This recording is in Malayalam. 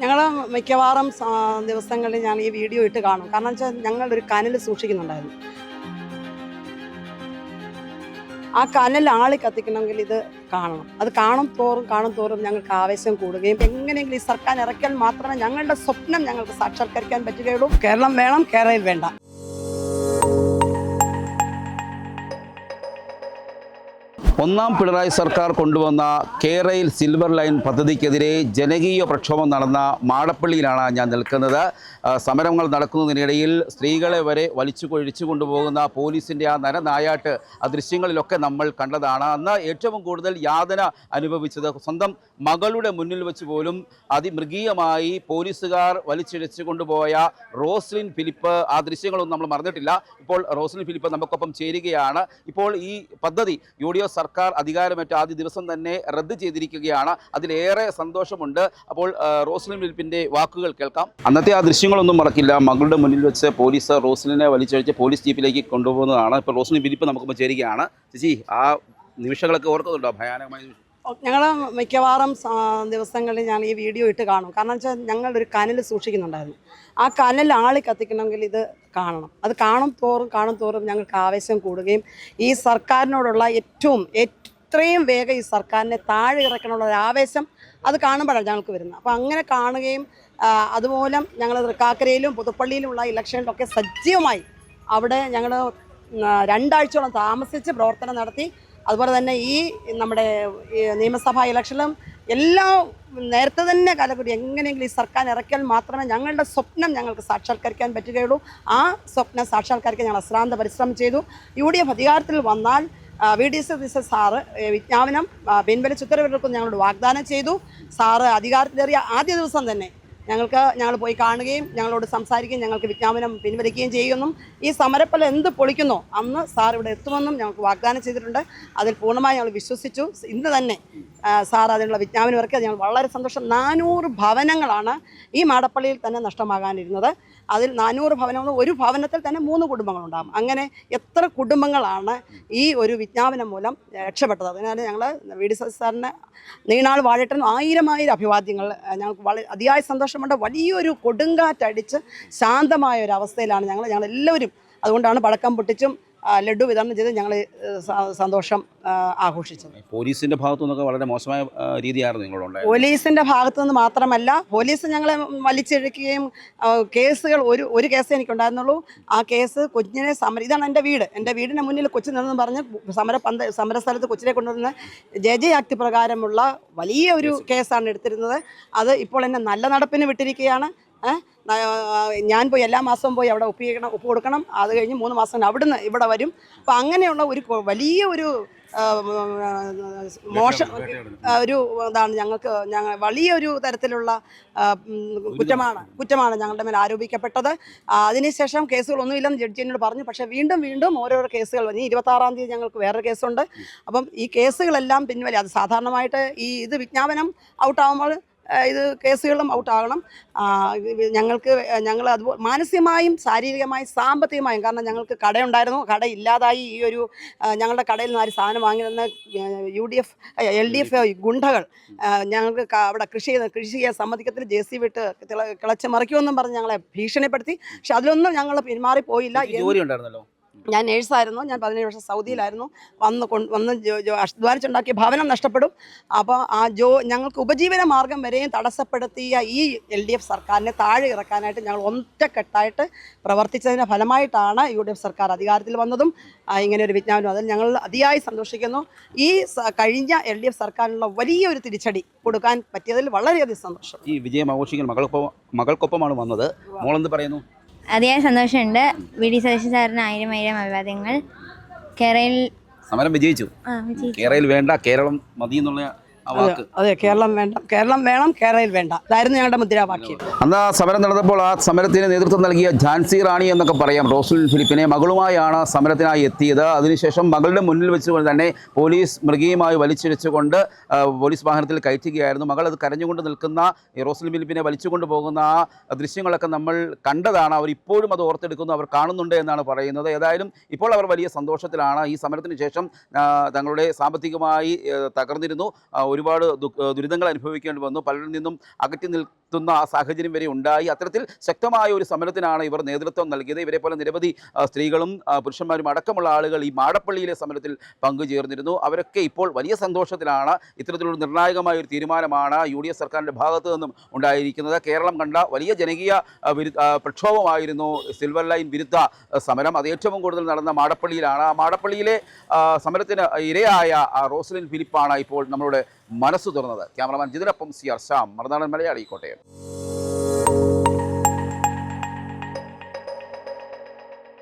ഞങ്ങൾ മിക്കവാറും ദിവസങ്ങളിൽ ഞാൻ ഈ വീഡിയോ ഇട്ട് കാണും. കാരണം വെച്ചാൽ ഞങ്ങളൊരു കനൽ സൂക്ഷിക്കുന്നുണ്ടായിരുന്നു. ആ കനൽ ആളി കത്തിക്കണമെങ്കിൽ ഇത് കാണണം. അത് കാണും തോറും ഞങ്ങൾക്ക് ആവേശം കൂടുകയും എങ്ങനെയെങ്കിലും ഈ സർക്കാർ ഇറക്കിയാൽ മാത്രമേ ഞങ്ങളുടെ സ്വപ്നം ഞങ്ങൾക്ക് സാക്ഷാത്കരിക്കാൻ പറ്റുകയുള്ളൂ. കേരളം വേണം, കേരളയിൽ വേണ്ട. ഒന്നാം പിണറായി സർക്കാർ കൊണ്ടുവന്ന കേരയിൽ സിൽവർ ലൈൻ പദ്ധതിക്കെതിരെ ജനകീയ പ്രക്ഷോഭം നടന്ന മാടപ്പള്ളിയിലാണ് ഞാൻ നിൽക്കുന്നത്. സമരങ്ങൾ നടക്കുന്നതിനിടയിൽ സ്ത്രീകളെ വരെ വലിച്ചു കൊഴിച്ചു കൊണ്ടുപോകുന്ന പോലീസിൻ്റെ ആ നരനായാട്ട് ആ ദൃശ്യങ്ങളിലൊക്കെ നമ്മൾ കണ്ടതാണ്. അന്ന് ഏറ്റവും കൂടുതൽ യാതന അനുഭവിച്ചത് സ്വന്തം മകളുടെ മുന്നിൽ വെച്ച് പോലും അതിമൃഗീയമായി പോലീസുകാർ വലിച്ചിഴച്ചു കൊണ്ടുപോയ റോസ്ലിൻ ഫിലിപ്പ്. ആ ദൃശ്യങ്ങളൊന്നും നമ്മൾ മറന്നിട്ടില്ല. ഇപ്പോൾ റോസ്ലിൻ ഫിലിപ്പ് നമുക്കൊപ്പം ചേരുകയാണ്. ഇപ്പോൾ ഈ പദ്ധതി UDF സർക്കാർ അധികാരമേറ്റ ആദ്യ ദിവസം തന്നെ റദ്ദ് ചെയ്തിരിക്കുകയാണ്. അതിലേറെ സന്തോഷമുണ്ട്. അപ്പോൾ റോസ്ലിൻ ഫിലിപ്പിൻ്റെ വാക്കുകൾ കേൾക്കാം. അന്നത്തെ ആ ദൃശ്യങ്ങളൊന്നും മറക്കില്ല. മകളുടെ മുന്നിൽ വെച്ച് പോലീസ് റോസ്ലിനെ വലിച്ചഴിച്ച് പോലീസ് ജീപ്പിലേക്ക് കൊണ്ടുപോകുന്നതാണ്. ഇപ്പോൾ റോസ്ലിൻ ഫിലിപ്പ് നമുക്കൊപ്പം ചേരുകയാണ്. ചേച്ചി, ആ നിമിഷങ്ങളൊക്കെ ഓർക്കുന്നുണ്ടോ? ഭയാനകമായ ഞങ്ങൾ മിക്കവാറും ദിവസങ്ങളിൽ ഞാൻ ഈ വീഡിയോ ഇട്ട് കാണും. കാരണം വെച്ചാൽ ഞങ്ങളൊരു കനൽ സൂക്ഷിക്കുന്നുണ്ടായിരുന്നു. ആ കനൽ ആളി കത്തിക്കണമെങ്കിൽ ഇത് കാണണം. അത് കാണും തോറും ഞങ്ങൾക്ക് ആവേശം കൂടുകയും ഈ സർക്കാരിനോടുള്ള എത്രയും വേഗം ഈ സർക്കാരിനെ താഴെ ഇറക്കാനുള്ള ഒരു ആവേശം അത് കാണുമ്പോഴാണ് ഞങ്ങൾക്ക് വരുന്നത്. അപ്പോൾ അങ്ങനെ കാണുകയും അതുമൂലം ഞങ്ങൾ തൃക്കാക്കരയിലും പുതുപ്പള്ളിയിലുമുള്ള ഇലക്ഷനിലൊക്കെ സജീവമായി അവിടെ ഞങ്ങൾ 2 ആഴ്ചയോളം താമസിച്ച് പ്രവർത്തനം നടത്തി. അതുപോലെ തന്നെ ഈ നമ്മുടെ നിയമസഭാ ഇലക്ഷനിലും എല്ലാം നേരത്തെ തന്നെ കാലക്കൂടി എങ്ങനെയെങ്കിലും ഈ സർക്കാർ ഇറക്കിയാൽ മാത്രമേ ഞങ്ങളുടെ സ്വപ്നം ഞങ്ങൾക്ക് സാക്ഷാത്കരിക്കാൻ പറ്റുകയുള്ളൂ. ആ സ്വപ്നം സാക്ഷാത്കരിക്കാൻ ഞങ്ങൾ അശ്രാന്ത പരിശ്രമം ചെയ്തു. UDF അധികാരത്തിൽ വന്നാൽ VD സതീശൻ സാറ് വിജ്ഞാപനം പിൻവലിച്ച് ഉത്തരവിറക്കും ഞങ്ങളോട് വാഗ്ദാനം ചെയ്തു. സാറ് അധികാരത്തിലേറിയ ആദ്യ ദിവസം തന്നെ ഞങ്ങൾ പോയി കാണുകയും ഞങ്ങളോട് സംസാരിക്കുകയും ഞങ്ങൾക്ക് വിജ്ഞാപനം പിൻവലിക്കുകയും ചെയ്യുമെന്നും ഈ സമരപ്പല എന്ത് പൊളിക്കുന്നോ അന്ന് സാർ ഇവിടെ എത്തുമെന്നും ഞങ്ങൾക്ക് വാഗ്ദാനം ചെയ്തിട്ടുണ്ട്. അതിൽ പൂർണ്ണമായി ഞങ്ങൾ വിശ്വസിച്ചു. ഇന്ന് തന്നെ സാർ അതിനുള്ള വിജ്ഞാപനം ഇറക്കി. അത് ഞങ്ങൾ വളരെ സന്തോഷം. 400 ഭവനങ്ങളാണ് ഈ മാടപ്പള്ളിയിൽ തന്നെ നഷ്ടമാകാനിരുന്നത്. അതിൽ 400 ഭവനങ്ങൾ, ഒരു ഭവനത്തിൽ തന്നെ 3 കുടുംബങ്ങളുണ്ടാകും. അങ്ങനെ എത്ര കുടുംബങ്ങളാണ് ഈ ഒരു വിജ്ഞാപനം മൂലം രക്ഷപ്പെട്ടത്. അതിനാൽ ഞങ്ങൾ VD സതീശൻ സാറിന് നീണാൾ വാഴട്ടൻ 1000 അഭിവാദ്യങ്ങൾ. ഞങ്ങൾക്ക് വളരെ അതിയായ സന്തോഷമുണ്ട്. വലിയൊരു കൊടുങ്കാറ്റടിച്ച് ശാന്തമായ ഒരു അവസ്ഥയിലാണ് ഞങ്ങൾ എല്ലാവരും. അതുകൊണ്ടാണ് പടക്കം പൊട്ടിച്ചും ലഡു വിതരണം ചെയ്ത് ഞങ്ങൾ സന്തോഷം ആഘോഷിച്ചത്. പോലീസിൻ്റെ ഭാഗത്തു നിന്നൊക്കെ വളരെ മോശമായ രീതിയായിരുന്നു നിങ്ങളുണ്ടായത്. പോലീസിൻ്റെ ഭാഗത്തു നിന്ന് മാത്രമല്ല, പോലീസ് ഞങ്ങളെ വലിച്ചിഴക്കുകയും കേസുകൾ ഒരു കേസേ എനിക്കുണ്ടായിരുന്നുള്ളൂ. ആ കേസ് കൊച്ചിനെ ഇതാണ് എൻ്റെ വീടിന് മുന്നിൽ കൊച്ചു നിന്നെന്ന് പറഞ്ഞ് സമരസ്ഥലത്ത് കൊച്ചിനെ കൊണ്ടുവരുന്ന JJ ആക്ട് പ്രകാരമുള്ള വലിയ ഒരു കേസാണ് എടുത്തിരുന്നത്. അത് ഇപ്പോൾ എന്നെ നല്ല നടപ്പിന് വിട്ടിരിക്കുകയാണ്. ഞാൻ പോയി എല്ലാ മാസവും പോയി അവിടെ ഉപ്പ് കൊടുക്കണം. അത് കഴിഞ്ഞ് 3 മാസം അവിടുന്ന് ഇവിടെ വരും. അപ്പോൾ അങ്ങനെയുള്ള ഒരു വലിയ ഒരു മോശം ഒരു ഇതാണ് ഞങ്ങൾ വലിയൊരു തരത്തിലുള്ള കുറ്റമാണ് ഞങ്ങളുടെ മേൽ ആരോപിക്കപ്പെട്ടത്. അതിനുശേഷം കേസുകളൊന്നുമില്ലെന്ന് ജഡ്ജി എന്നോട് പറഞ്ഞു. പക്ഷേ വീണ്ടും ഓരോരോ കേസുകൾ വന്നു. 26-ാം തീയതി ഞങ്ങൾക്ക് വേറൊരു കേസുണ്ട്. അപ്പം ഈ കേസുകളെല്ലാം പിൻവലി. അത് സാധാരണമായിട്ട് ഇത് വിജ്ഞാപനം ഔട്ടാകുമ്പോൾ ഇത് കേസുകളും ഔട്ടാകണം. ഞങ്ങൾ അതുപോലെ മാനസികമായും ശാരീരികമായും സാമ്പത്തികമായും, കാരണം ഞങ്ങൾക്ക് കടയുണ്ടായിരുന്നു, കട ഇല്ലാതായി. ഈ ഒരു ഞങ്ങളുടെ കടയിൽ നിന്ന് ആര് സാധനം വാങ്ങിയിരുന്ന LDF ഗുണ്ടകൾ ഞങ്ങൾക്ക് അവിടെ കൃഷി ചെയ്യാൻ സമ്മതിക്കത്തിൽ JCB വിട്ട് കിളച്ച് മറിക്കുമെന്നും പറഞ്ഞ് ഞങ്ങളെ ഭീഷണിപ്പെടുത്തി. പക്ഷെ അതിലൊന്നും ഞങ്ങൾ പിന്മാറിപ്പോയില്ല. ഞാൻ നേഴ്സായിരുന്നു. ഞാൻ 17 വർഷം സൗദിയിലായിരുന്നു. വന്ന് അധ്വാനിച്ചുണ്ടാക്കിയ ഭവനം നഷ്ടപ്പെടും. അപ്പോൾ ഞങ്ങൾക്ക് ഉപജീവന മാർഗം വരെയും തടസ്സപ്പെടുത്തിയ ഈ LDF സർക്കാരിനെ താഴെ ഇറക്കാനായിട്ട് ഞങ്ങൾ ഒറ്റക്കെട്ടായിട്ട് പ്രവർത്തിച്ചതിൻ്റെ ഫലമായിട്ടാണ് UDF സർക്കാർ അധികാരത്തിൽ വന്നതും ഇങ്ങനെ ഒരു വിജ്ഞാപനം. അതിൽ ഞങ്ങൾ അതിയായി സന്തോഷിക്കുന്നു. ഈ കഴിഞ്ഞ LDF സർക്കാരിനുള്ള വലിയൊരു തിരിച്ചടി കൊടുക്കാൻ പറ്റിയതിൽ വളരെയധികം സന്തോഷം. ഈ വിജയം ആഘോഷിക്കാൻ മകൾക്കൊപ്പമാണ് വന്നത്. മോളെന്ത് പറയുന്നു? അതിയായ സന്തോഷമുണ്ട്. VD സതീശൻ സാറിന് 1000 അഭിവാദ്യങ്ങൾ. കേരളയിൽ സമരം വിജയിച്ചു. കേരളയിൽ വേണ്ട, കേരളം മതി എന്നുള്ള അതെ, കേരളം വേണം, കേരളയിൽ വേണ്ട. അതായിരുന്നു ഞങ്ങളുടെ മുദ്രാവാക്യം. അന്ന് സമരം നടന്നപ്പോൾ ആ സമരത്തിന് നേതൃത്വം നൽകിയ ഝാൻസി റാണി എന്നൊക്കെ പറയാം റോസ്ലിൻ ഫിലിപ്പിനെ മകളുമായാണ് സമരത്തിനായി എത്തിയത്. അതിനുശേഷം മകളുടെ മുന്നിൽ വെച്ചുകൊണ്ട് തന്നെ പോലീസ് മൃഗീയമായി വലിച്ചിഴച്ചുകൊണ്ട് പോലീസ് വാഹനത്തിൽ കയറ്റുകയായിരുന്നു. മകൾ അത് കരഞ്ഞുകൊണ്ട് നിൽക്കുന്ന റോസ്ലിൻ ഫിലിപ്പിനെ വലിച്ചുകൊണ്ട് പോകുന്ന ആ ദൃശ്യങ്ങളൊക്കെ നമ്മൾ കണ്ടതാണ്. അവർ ഇപ്പോഴും അത് ഓർത്തെടുക്കുന്നു, അവർ കാണുന്നുണ്ട് എന്നാണ് പറയുന്നത്. ഏതായാലും ഇപ്പോൾ അവർ വലിയ സന്തോഷത്തിലാണ്. ഈ സമരത്തിന് ശേഷം തങ്ങളുടെ സാമ്പത്തികമായി തകർന്നിരുന്നു. ഒരുപാട് ദുരിതങ്ങൾ അനുഭവിക്കേണ്ടി വന്നു. പലരിൽ നിന്നും അകറ്റി നിർത്തുന്ന ആ സാഹചര്യം വരെ ഉണ്ടായി. അത്തരത്തിൽ ശക്തമായ ഒരു സമരത്തിനാണ് ഇവർ നേതൃത്വം നൽകിയത്. ഇവരെ പോലെ നിരവധി സ്ത്രീകളും പുരുഷന്മാരും അടക്കമുള്ള ആളുകൾ ഈ മാടപ്പള്ളിയിലെ സമരത്തിൽ പങ്കുചേർന്നിരുന്നു. അവരൊക്കെ ഇപ്പോൾ വലിയ സന്തോഷത്തിലാണ്. ഇത്തരത്തിലുള്ള നിർണായകമായ ഒരു തീരുമാനമാണ് UDF സർക്കാരിൻ്റെ ഭാഗത്തു നിന്നും ഉണ്ടായിരിക്കുന്നത്. കേരളം കണ്ട വലിയ ജനകീയ പ്രക്ഷോഭമായിരുന്നു സിൽവർ ലൈൻ വിരുദ്ധ സമരം. അത് ഏറ്റവും കൂടുതൽ നടന്ന മാടപ്പള്ളിയിലാണ്. ആ മാടപ്പള്ളിയിലെ സമരത്തിന് ഇരയായ റോസ്ലിൻ ഫിലിപ്പാണ് ഇപ്പോൾ നമ്മളുടെ മനസ്സ് തുറന്നത്. Cameraman ജിതിനൊപ്പം CR Shyam, Marunadan Malayali, Kottayam.